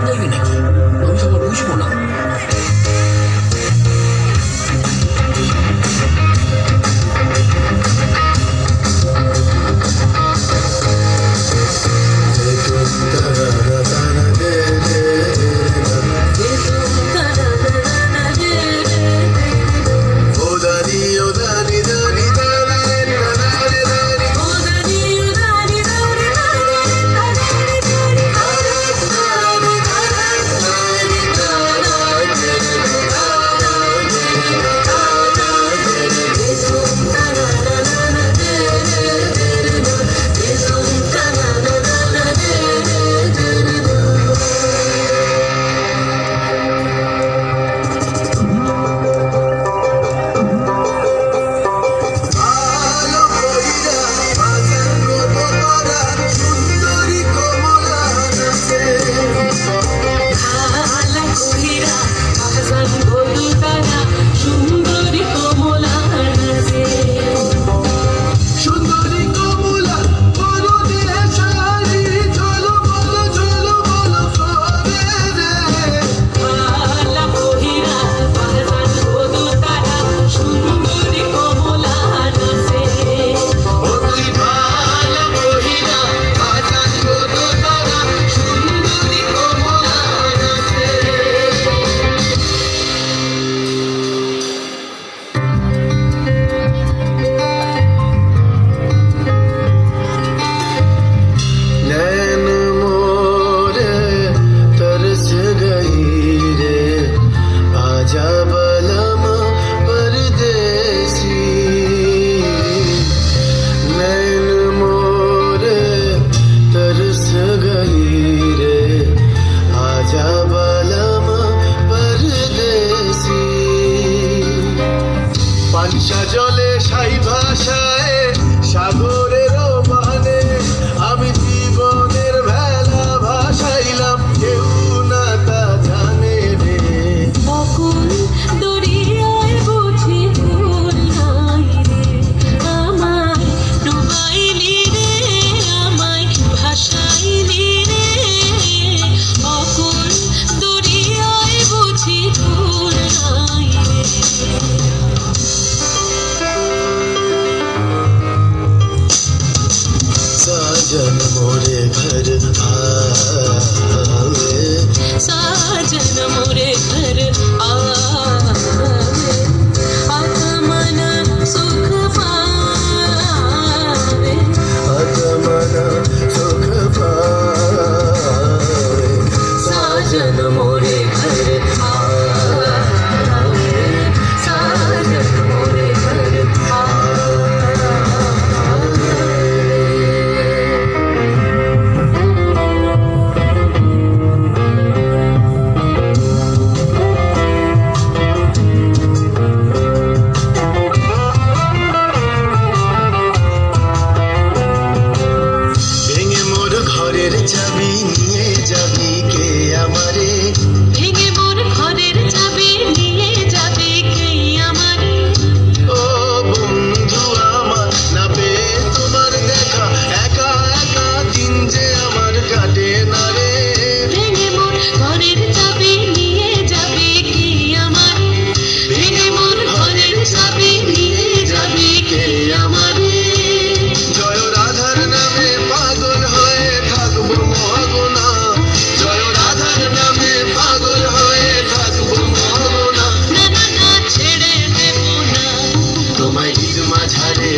গাইবে নাকি? আমি সবার বুঝবো না। পাঞ্চা জলে সাই ভাষায় সাগরের মানে আমি জীবনের ভেলা ভাসাইলাম, কেউ না তা জানে রে। অকুল দরিয়ায় বুঝি ভুল নাই রে, আমায় ডুবাইলি রে, আমায় ভাসাইলি রে। অকুল দরিয়ায় বুঝি ভুল নাই রে। साजन मोरे घर आवे, साजन मोरे घर आवे, आत्मन सुख पावे, आत्मन सुख पावे। साजन मोरे घर आवे, साजन मोरे घर आवे। ঘরের চাবি নিয়ে যাবি কে আমারে, ভেঙে মোর ঘরের চাবি নিয়ে যাবে কে আমারে। ও বন্ধু আমার, না পেয়ে তোমার দেখা একা একা দিন যে আমার কাটে না রে। ভেঙে মোর ঘরের চাবি নিয়ে যাবে কে আমারে, ভেঙে মোর ঘরের চাবি নিয়ে যাবে কে আমারে। জয় রাধার নামে পাগল হয়ে থাকবো মগনা, জয় রাধার নামে পাগল হয়ে থাকবো মগনা। না না না ছেড়ে দেব না, তোমায় ঈদ মাঝারে